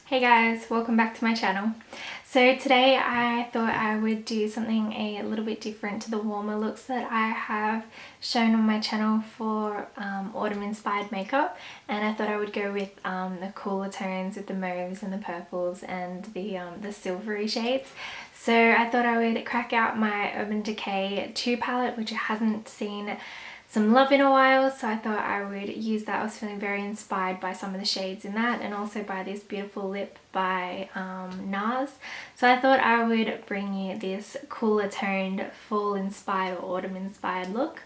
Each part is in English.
Hey guys, welcome back to my channel. So today I thought I would do something a little bit different to the warmer looks that I have shown on my channel for autumn inspired makeup, and I thought I would go with the cooler tones with the mauves and the purples and the silvery shades. So I thought I would crack out my Urban Decay 2 palette, which hasn't seen some love in a while, so I thought I would use that. I was feeling very inspired by some of the shades in that, and also by this beautiful lip by Nars. So I thought I would bring you this cooler toned fall inspired or autumn inspired look.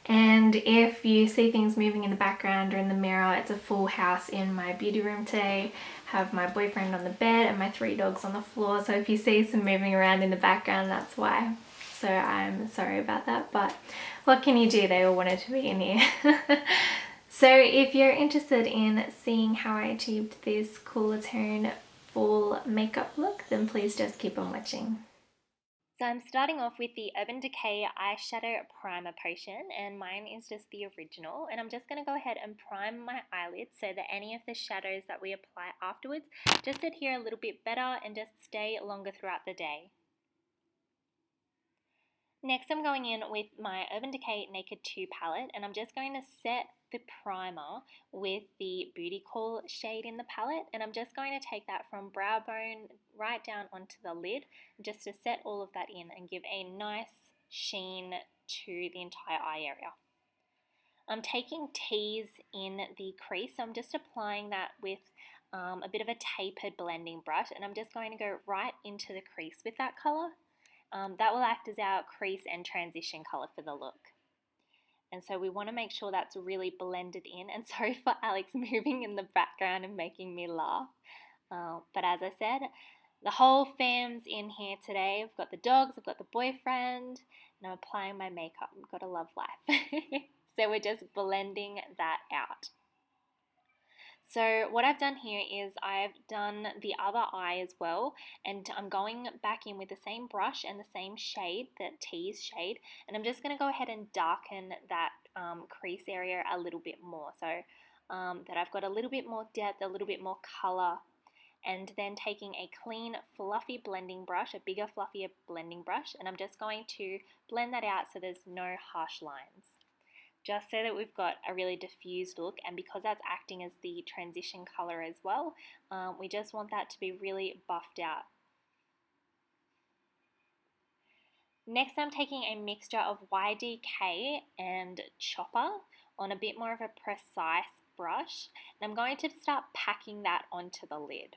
And if you see things moving in the background or in the mirror, it's a full house in my beauty room today. I have my boyfriend on the bed and my 3 dogs on the floor, so if you see some moving around in the background, that's why. So I'm sorry about that, but what can you do? They all wanted to be in here. So if you're interested in seeing how I achieved this cooler tone fall makeup look, then please just keep on watching. So I'm starting off with the Urban Decay Eyeshadow Primer potion, and mine is just the original, and I'm just going to go ahead and prime my eyelids so that any of the shadows that we apply afterwards just adhere a little bit better and just stay longer throughout the day. Next I'm going in with my Urban Decay Naked 2 palette, and I'm just going to set the primer with the Bootycall shade in the palette, and I'm just going to take that from brow bone right down onto the lid just to set all of that in and give a nice sheen to the entire eye area. I'm taking Tease in the crease, so I'm just applying that with a bit of a tapered blending brush, and I'm just going to go right into the crease with that colour. That will act as our crease and transition colour for the look. And so we want to make sure that's really blended in. And sorry for Alex moving in the background and making me laugh. But as I said, the whole fam's in here today. I've got the dogs, I've got the boyfriend, and I'm applying my makeup. I've got a love life. So we're just blending that out. So what I've done here is I've done the other eye as well, and I'm going back in with the same brush and the same shade, that Tease shade, and I'm just going to go ahead and darken that crease area a little bit more, so that I've got a little bit more depth, a little bit more colour. And then taking a clean, fluffy blending brush, a bigger, fluffier blending brush, and I'm just going to blend that out so there's no harsh lines, just so that we've got a really diffused look. And because that's acting as the transition color as well, we just want that to be really buffed out. Next I'm taking a mixture of YDK and Chopper on a bit more of a precise brush, and I'm going to start packing that onto the lid.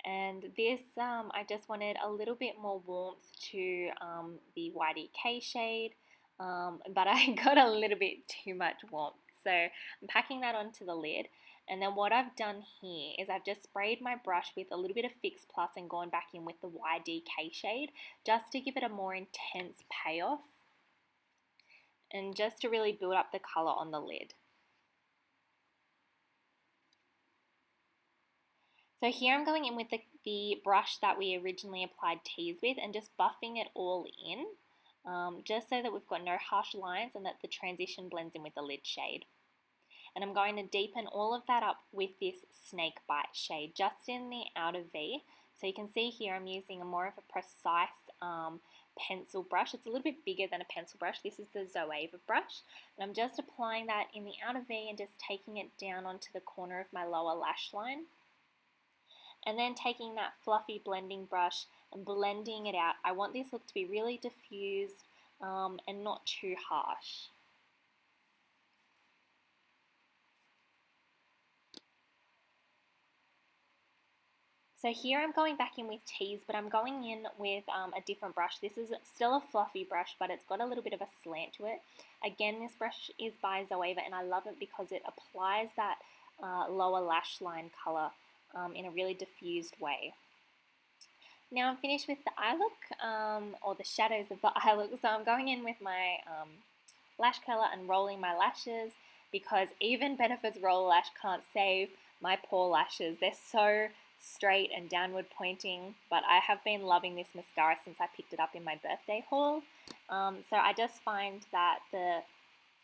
And this, I just wanted a little bit more warmth to the YDK shade, but I got a little bit too much warmth. So I'm packing that onto the lid, and then what I've done here is I've just sprayed my brush with a little bit of Fix Plus and gone back in with the YDK shade just to give it a more intense payoff and just to really build up the colour on the lid. So here I'm going in with the brush that we originally applied Tease with and just buffing it all in, just so that we've got no harsh lines and that the transition blends in with the lid shade. And I'm going to deepen all of that up with this Snakebite shade just in the outer V. So you can see here I'm using a more of a precise pencil brush. It's a little bit bigger than a pencil brush. This is the Zoeva brush. And I'm just applying that in the outer V and just taking it down onto the corner of my lower lash line. And then taking that fluffy blending brush and blending it out. I want this look to be really diffused and not too harsh. So here I'm going back in with Tease, but I'm going in with a different brush. This is still a fluffy brush, but it's got a little bit of a slant to it. Again, this brush is by Zoeva, and I love it because it applies that lower lash line colour in a really diffused way. Now I'm finished with the eye look, or the shadows of the eye look, so I'm going in with my lash curler and rolling my lashes, because even Benefit's Roller Lash can't save my poor lashes. They're so straight and downward pointing, but I have been loving this mascara since I picked it up in my birthday haul. So I just find that the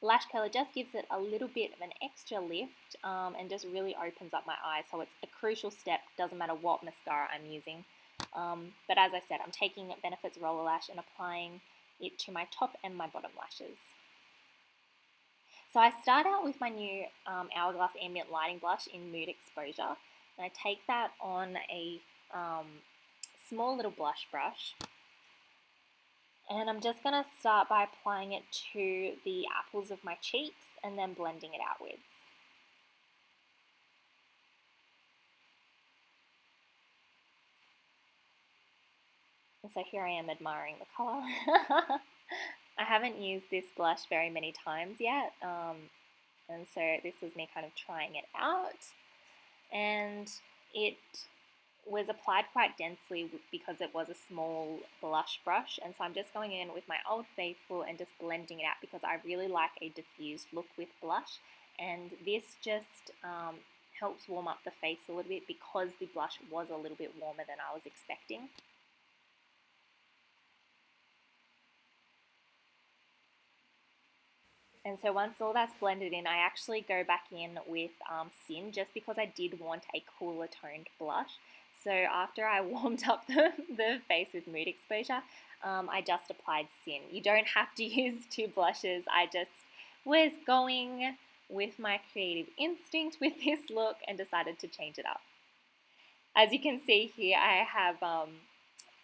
Lash Curler just gives it a little bit of an extra lift and just really opens up my eyes. So it's a crucial step, doesn't matter what mascara I'm using. But as I said, I'm taking Benefit's Roller Lash and applying it to my top and my bottom lashes. So I start out with my new Hourglass Ambient Lighting Blush in Mood Exposure. And I take that on a small little blush brush. And I'm just going to start by applying it to the apples of my cheeks and then blending it outwards. And so here I am admiring the colour. I haven't used this blush very many times yet, and so this was me kind of trying it out. And it was applied quite densely because it was a small blush brush, and so I'm just going in with my Old Faithful and just blending it out because I really like a diffused look with blush, and this just helps warm up the face a little bit because the blush was a little bit warmer than I was expecting. And so once all that's blended in, I actually go back in with Sin just because I did want a cooler toned blush. So after I warmed up the face with Mood Exposure, I just applied Sin. You don't have to use two blushes. I just was going with my creative instinct with this look and decided to change it up. As you can see here, I have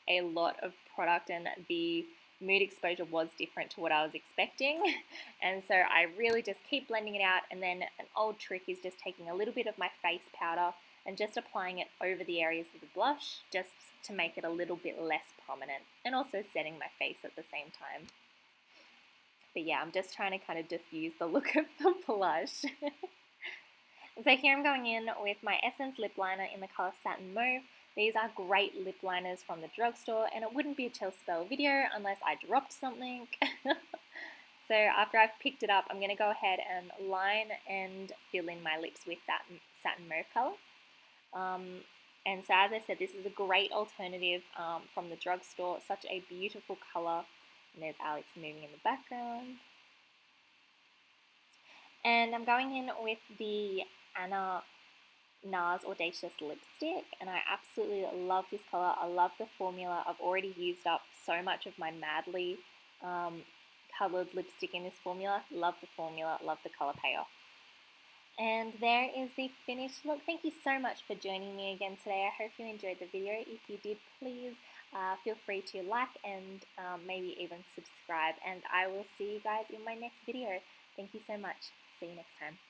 a lot of product, and the Mood Exposure was different to what I was expecting, and so I really just keep blending it out. And then an old trick is just taking a little bit of my face powder and just applying it over the areas of the blush just to make it a little bit less prominent, and also setting my face at the same time. But yeah, I'm just trying to kind of diffuse the look of the blush. So here I'm going in with my Essence lip liner in the colour Satin Mauve. These are great lip liners from the drugstore, and it wouldn't be a Chelsea Belle video unless I dropped something. So after I've picked it up, I'm going to go ahead and line and fill in my lips with that Satin Mauve colour. And so as I said, this is a great alternative from the drugstore. Such a beautiful colour. And there's Alex moving in the background. And I'm going in with the Nars Audacious lipstick, and I absolutely love this colour. I love the formula. I've already used up so much of my Madly coloured lipstick in this formula. Love the formula, love the colour payoff. And there is the finished look. Thank you so much for joining me again today. I hope you enjoyed the video. If you did, please feel free to like and maybe even subscribe, and I will see you guys in my next video. Thank you so much. See you next time.